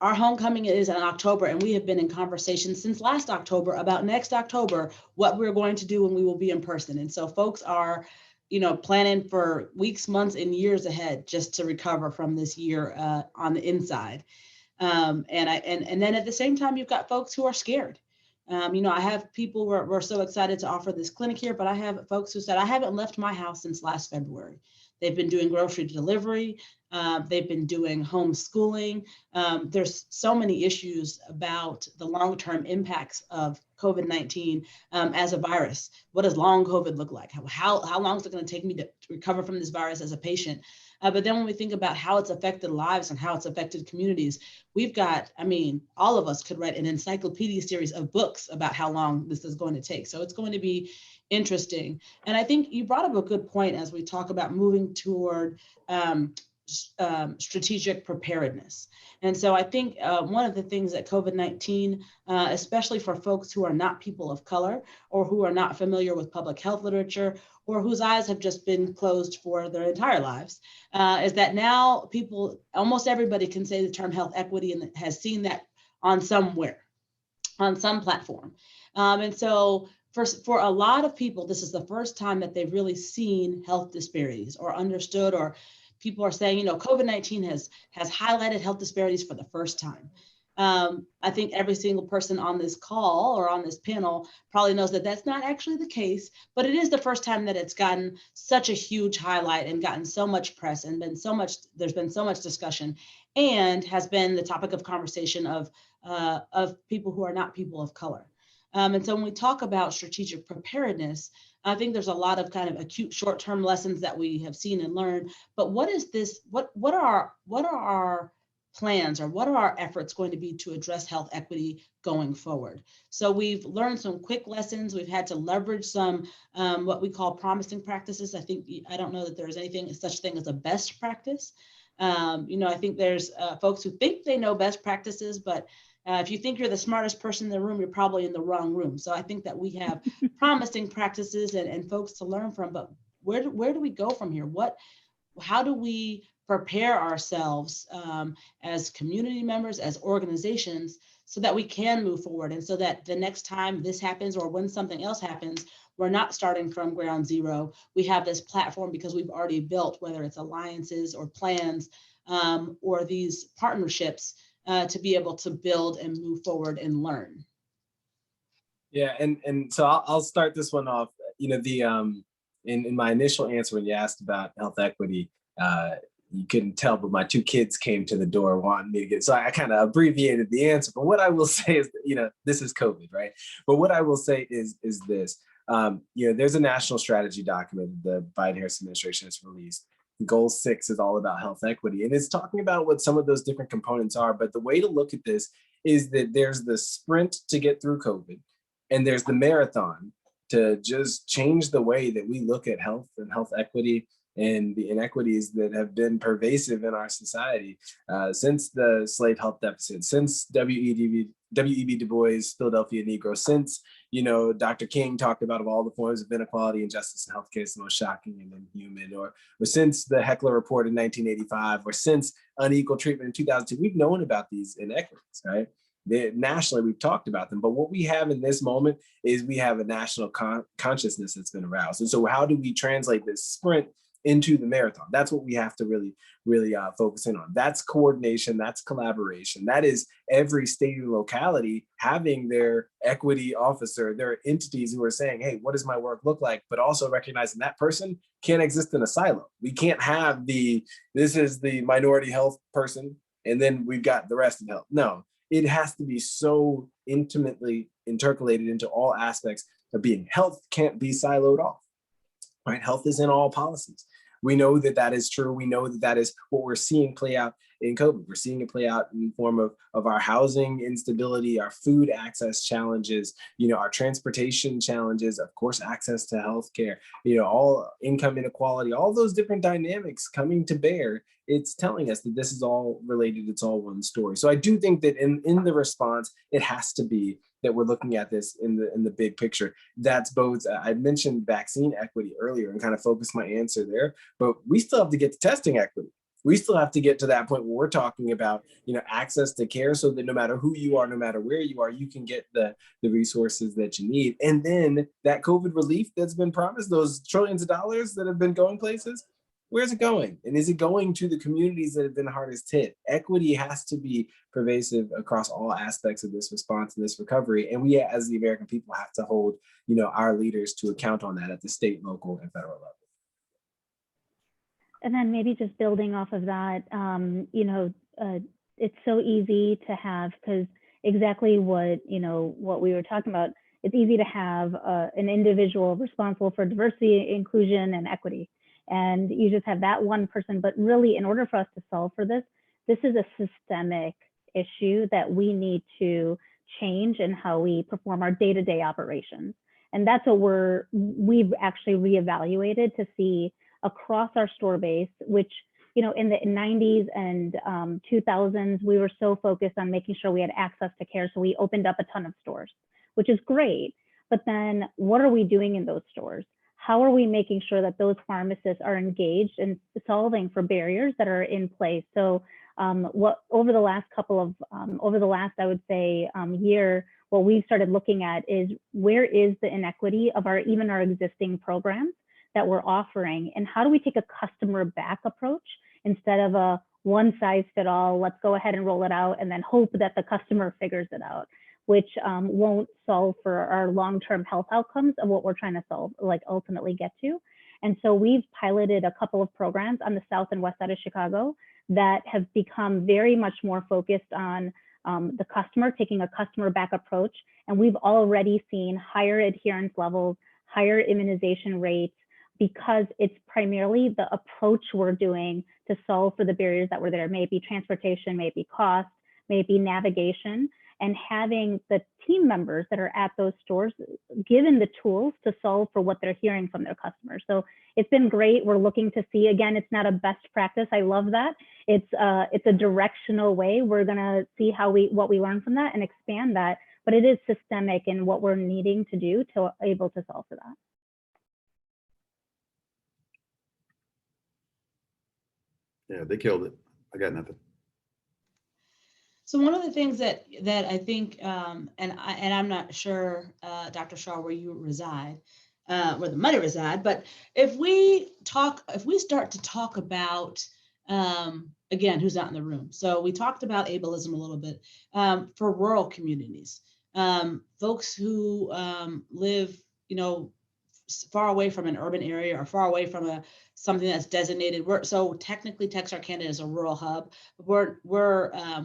Our homecoming is in October, and we have been in conversation since last October about next October, what we're going to do when we will be in person. And so folks are, planning for weeks, months, and years ahead just to recover from this year on the inside. And then at the same time, you've got folks who are scared. I have people we're so excited to offer this clinic here, but I have folks who said, I haven't left my house since last February. They've been doing grocery delivery. They've been doing homeschooling. There's so many issues about the long-term impacts of COVID-19 as a virus. What does long COVID look like? How long is it going to take me to recover from this virus as a patient? But then when we think about how it's affected lives and how it's affected communities, we've got, all of us could write an encyclopedia series of books about how long this is going to take. So it's going to be interesting. And I think you brought up a good point as we talk about moving toward strategic preparedness. And so I think one of the things that COVID-19, especially for folks who are not people of color or who are not familiar with public health literature or whose eyes have just been closed for their entire lives, is that now almost everybody can say the term health equity and has seen that on some platform. And so for a lot of people, this is the first time that they've really seen health disparities or understood, or people are saying, COVID-19 has highlighted health disparities for the first time. I think every single person on this call or on this panel probably knows that that's not actually the case, but it is the first time that it's gotten such a huge highlight and gotten so much press and there's been so much discussion, and has been the topic of conversation of people who are not people of color. And so when we talk about strategic preparedness, I think there's a lot of kind of acute short-term lessons that we have seen and learned, but what is this, what are our plans, or what are our efforts going to be to address health equity going forward? So we've learned some quick lessons. We've had to leverage some what we call promising practices. I don't know that there's such thing as a best practice. I think there's folks who think they know best practices, but if you think you're the smartest person in the room, you're probably in the wrong room. So I think that we have promising practices and folks to learn from, but where do we go from here? How do we prepare ourselves as community members, as organizations, so that we can move forward, and so that the next time this happens or when something else happens, we're not starting from ground zero. We have this platform because we've already built, whether it's alliances or plans or these partnerships to be able to build and move forward and learn. Yeah, and so I'll start this one off. In my initial answer when you asked about health equity, you couldn't tell, but my two kids came to the door wanting me to get, so I kind of abbreviated the answer. But what I will say is, this is COVID, right? But what I will say is this, there's a national strategy document the Biden-Harris administration has released. Goal 6 is all about health equity, and it's talking about what some of those different components are. But the way to look at this is that there's the sprint to get through COVID, and there's the marathon to just change the way that we look at health and health equity and the inequities that have been pervasive in our society since the slave health deficit, since W.E.B. Du Bois' Philadelphia Negro, since, Dr. King talked about of all the forms of inequality and justice in healthcare is the most shocking and inhuman, or since the Heckler Report in 1985, or since unequal treatment in 2002, we've known about these inequities, right? Nationally, we've talked about them, but what we have in this moment is we have a national consciousness that's been aroused. And so how do we translate this sprint into the marathon? That's what we have to really focus in on. That's coordination, that's collaboration. That is every state and locality having their equity officer, their entities who are saying, hey, what does my work look like? But also recognizing that person can't exist in a silo. We can't have this is the minority health person, and then we've got the rest of health. No, it has to be so intimately intercalated into all aspects of being. Health can't be siloed off. Right? Health is in all policies. We know that that is true. We know that that is what we're seeing play out in COVID. We're seeing it play out in the form of our housing instability, our food access challenges, our transportation challenges, of course, access to healthcare, all income inequality, all those different dynamics coming to bear. It's telling us that this is all related. It's all one story. So I do think that in the response, it has to be that we're looking at this in the big picture. That's both, I mentioned vaccine equity earlier and kind of focused my answer there, but we still have to get to testing equity. We still have to get to that point where we're talking about, access to care, so that no matter who you are, no matter where you are, you can get the resources that you need. And then that COVID relief that's been promised, those trillions of dollars that have been going places, where's it going? And is it going to the communities that have been hardest hit? Equity has to be pervasive across all aspects of this response and this recovery. And we, as the American people, have to hold, our leaders to account on that at the state, local, and federal level. And then maybe just building off of that, it's so easy to have, because exactly what we were talking about, it's easy to have an individual responsible for diversity, inclusion, and equity. And you just have that one person, but really in order for us to solve for this is a systemic issue that we need to change in how we perform our day-to-day operations. And that's what we've actually reevaluated to see across our store base, which, in the 90s and 2000s, we were so focused on making sure we had access to care. So we opened up a ton of stores, which is great. But then what are we doing in those stores? How are we making sure that those pharmacists are engaged in solving for barriers that are in place? So over the last, I would say, year, what we've started looking at is where is the inequity of even our existing programs that we're offering, and how do we take a customer back approach instead of one size fit all, let's go ahead and roll it out and then hope that the customer figures it out, which won't solve for our long-term health outcomes of what we're trying to solve, like ultimately get to. And so we've piloted a couple of programs on the south and west side of Chicago that have become very much more focused on the customer, taking a customer back approach. And we've already seen higher adherence levels, higher immunization rates, because it's primarily the approach we're doing to solve for the barriers that were there. Maybe transportation, maybe cost, maybe navigation, and having the team members that are at those stores given the tools to solve for what they're hearing from their customers. So it's been great. We're looking to see, again, it's not a best practice. I love that. It's a directional way. We're gonna see what we learn from that and expand that, but it is systemic in what we're needing to do to able to solve for that. Yeah, they killed it. I got nothing. So one of the things that I think, and I'm not sure, Dr. Shah, where you reside, where the money reside, but if we start to talk about, again, who's not in the room. So we talked about ableism a little bit for rural communities, folks who live, far away from an urban area or far away from something that's designated. So technically Texarkana is a rural hub. We're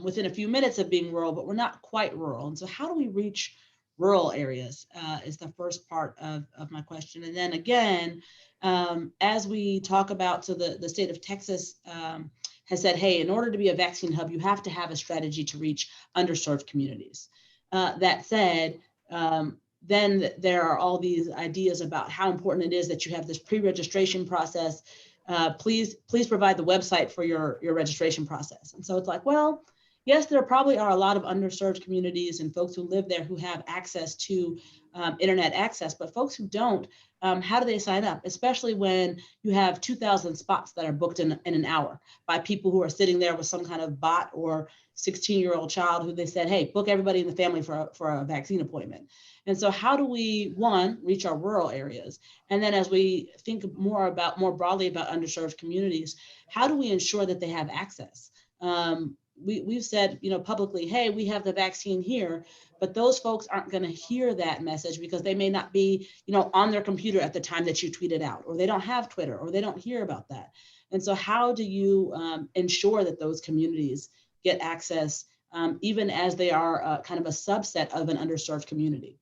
within a few minutes of being rural, but we're not quite rural. And so how do we reach rural areas is the first part of my question. And then again, as we talk about, so the state of Texas has said, hey, in order to be a vaccine hub, you have to have a strategy to reach underserved communities. That said, then there are all these ideas about how important it is that you have this pre-registration process. Please provide the website for your registration process. And so it's like, well, yes, there probably are a lot of underserved communities and folks who live there who have access to internet access, but folks who don't, how do they sign up? Especially when you have 2,000 spots that are booked in an hour by people who are sitting there with some kind of bot or 16-year-old child who they said, hey, book everybody in the family for a vaccine appointment. And so how do we, one, reach our rural areas? And then as we think more broadly about underserved communities, how do we ensure that they have access? We've said, publicly, hey, we have the vaccine here, but those folks aren't going to hear that message because they may not be, on their computer at the time that you tweet it out, or they don't have Twitter, or they don't hear about that. And so how do you ensure that those communities get access, even as they are kind of a subset of an underserved community?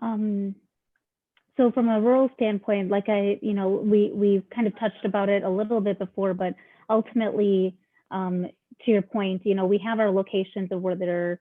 So from a rural standpoint, like we've kind of touched about it a little bit before, but ultimately, to your point, we have our locations of where they're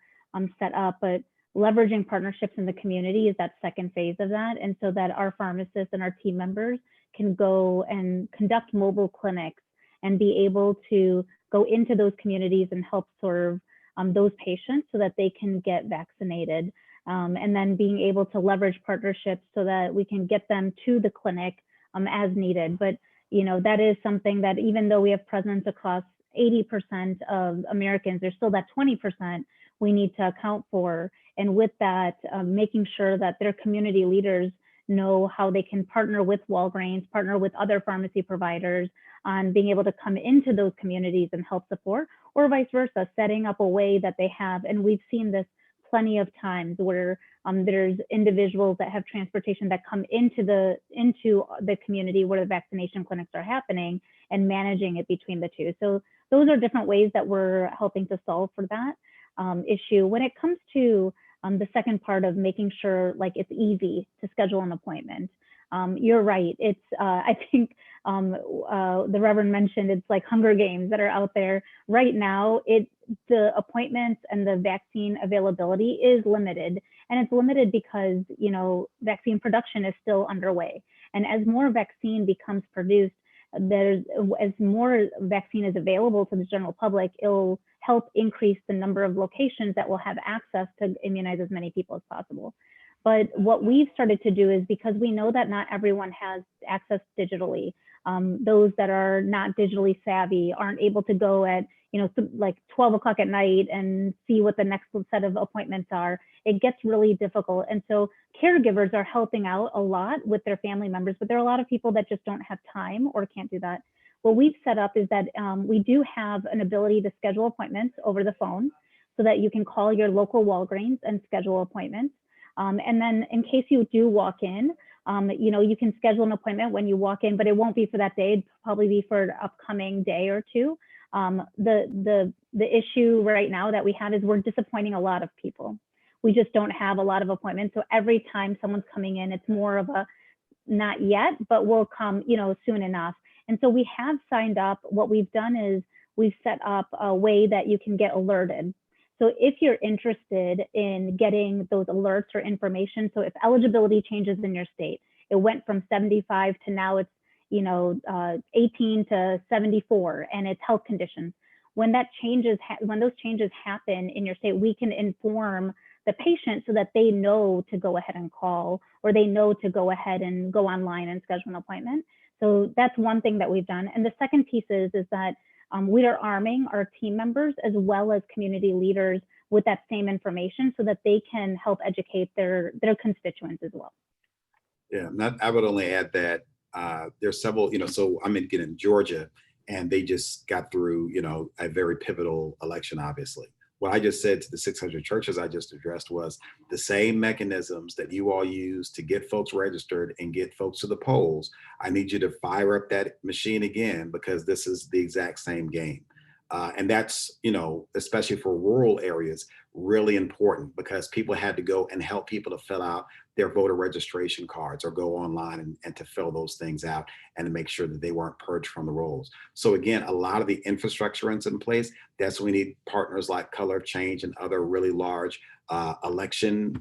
set up, but leveraging partnerships in the community is that second phase of that. And so that our pharmacists and our team members can go and conduct mobile clinics and be able to go into those communities and help serve those patients so that they can get vaccinated. And then being able to leverage partnerships so that we can get them to the clinic as needed. But that is something that even though we have presence across 80% of Americans, there's still that 20% we need to account for. And with that, making sure that their community leaders know how they can partner with Walgreens, partner with other pharmacy providers on being able to come into those communities and help support, or vice versa, setting up a way that they have. And we've seen this plenty of times where there's individuals that have transportation that come into the community where the vaccination clinics are happening and managing it between the two. So those are different ways that we're helping to solve for that issue. When it comes to the second part of making sure like it's easy to schedule an appointment, you're right. It's I think the Reverend mentioned it's like Hunger Games that are out there right now. The appointments and the vaccine availability is limited, and it's limited because vaccine production is still underway. And as more vaccine becomes produced, as more vaccine is available to the general public, it'll help increase the number of locations that will have access to immunize as many people as possible. But what we've started to do is, because we know that not everyone has access digitally, those that are not digitally savvy aren't able to go at like 12 o'clock at night and see what the next set of appointments are. It gets really difficult. And so caregivers are helping out a lot with their family members, but there are a lot of people that just don't have time or can't do that. what we've set up is that we do have an ability to schedule appointments over the phone so that you can call your local Walgreens and schedule appointments. And then in case you do walk in, you know, you can schedule an appointment when you walk in, but it won't be for that day. It'd probably be for an upcoming day or two. The issue right now that we have is we're disappointing a lot of people. We just don't have a lot of appointments. So every time someone's coming in, it's more of a not yet, but will come, you know, soon enough. And so we have signed up. What we've done is we've set up a way that you can get alerted. So if you're interested in getting those alerts or information, so if eligibility changes in your state, it went from 75 to now it's, you know, 18 to 74, and it's health conditions. When that changes, when those changes happen in your state, we can inform the patient so that they know to go ahead and call, or they know to go ahead and go online and schedule an appointment. So that's one thing that we've done. And the second piece is that we are arming our team members as well as community leaders with that same information so that they can help educate their constituents as well. Yeah, I would only add that there's several, you know, so I'm in Georgia, and they just got through, you know, a very pivotal election, obviously. What I just said to the 600 churches I just addressed was the same mechanisms that you all use to get folks registered and get folks to the polls. I need you to fire up that machine again, because this is the exact same game. And that's, you know, especially for rural areas, really important, because people had to go and help people to fill out their voter registration cards or go online and to fill those things out and to make sure that they weren't purged from the rolls. So again, a lot of the infrastructure is in place. That's when we need partners like Color of Change and other really large election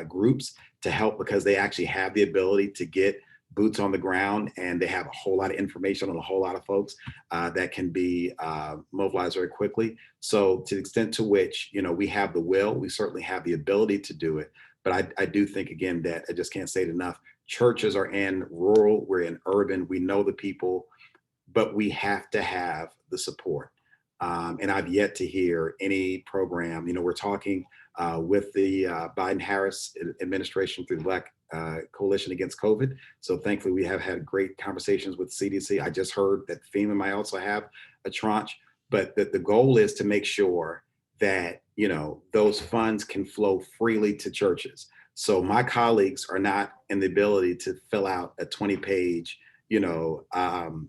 groups to help, because they actually have the ability to get boots on the ground, and they have a whole lot of information on a whole lot of folks that can be mobilized very quickly. So to the extent to which, you know, we have the will, we certainly have the ability to do it. But I do think, again, that I just can't say it enough. Churches are in rural, we're in urban, we know the people, but we have to have the support. And I've yet to hear any program, you know, we're talking with the Biden-Harris administration through the Black Coalition Against COVID. So thankfully, we have had great conversations with CDC. I just heard that FEMA might also have a tranche, but that the goal is to make sure that, you know, those funds can flow freely to churches. So my colleagues are not in the ability to fill out a 20-page, you know,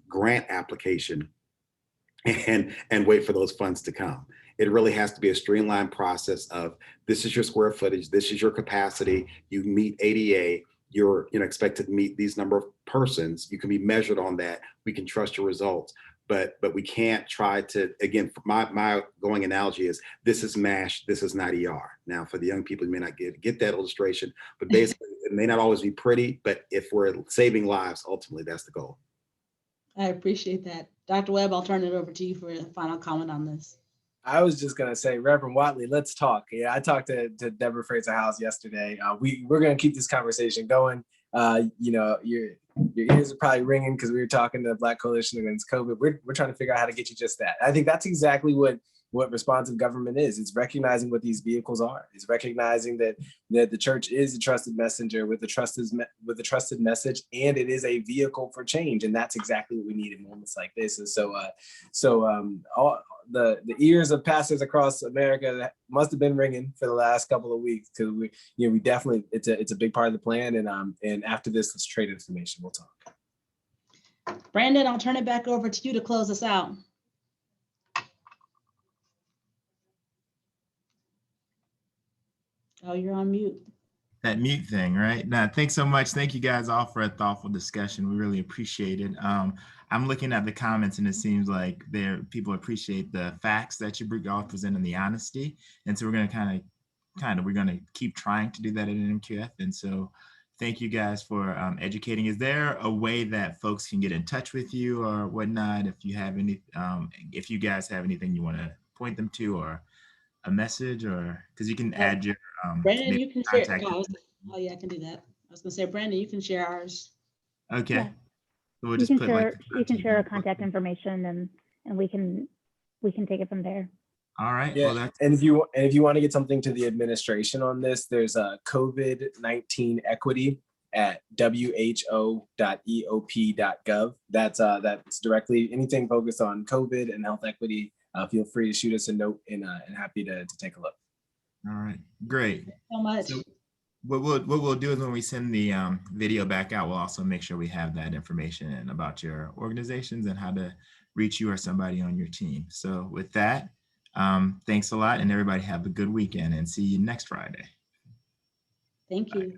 grant application and wait for those funds to come. It really has to be a streamlined process of, this is your square footage, this is your capacity, you meet ADA, you're, you know, expected to meet these number of persons, you can be measured on that, we can trust your results. But we can't try to, again, my going analogy is, this is MASH, this is not ER. Now, for the young people, you may not get that illustration, but basically it may not always be pretty, but if we're saving lives, ultimately that's the goal. I appreciate that. Dr. Webb, I'll turn it over to you for a final comment on this. I was just going to say, Reverend Watley, let's talk. Yeah, I talked to Deborah Fraser-House yesterday. We're going to keep this conversation going. You know, your ears are probably ringing because we were talking to the Black Coalition Against COVID. We're trying to figure out how to get you just that. I think that's exactly what responsive government is. It's recognizing what these vehicles are. It's recognizing that the church is a trusted messenger with a trusted message, and it is a vehicle for change. And that's exactly what we need in moments like this. And so all the ears of pastors across America must have been ringing for the last couple of weeks, because we definitely, it's a big part of the plan. And after this, let's trade information. We'll talk. Brandon, I'll turn it back over to you to close us out. Oh, you're on mute. That mute thing, right? Now, thanks so much. Thank you guys all for a thoughtful discussion. We really appreciate it. I'm looking at the comments, and it seems like people appreciate the facts that you all present and the honesty. And so we're going to we're going to keep trying to do that at MQF. And so thank you guys for educating. Is there a way that folks can get in touch with you or whatnot? If you have any, if you guys have anything you want to point them to, or a message, or because you can add your Brandon, you can share. Oh yeah, I can do that. I was gonna say, Brandon, you can share ours. Okay. Yeah. So we'll just put you can share our contact information, and we can take it from there. All right. Yeah. Well, and if you want to get something to the administration on this, there's a COVID-19 equity at who.eop.gov. That's directly anything focused on COVID and health equity. Feel free to shoot us a note and happy to take a look. All right, great. Thank you so much. So what we'll do is when we send the video back out, we'll also make sure we have that information about your organizations and how to reach you or somebody on your team. So with that, thanks a lot, and everybody have a good weekend and see you next Friday. Thank you. Bye.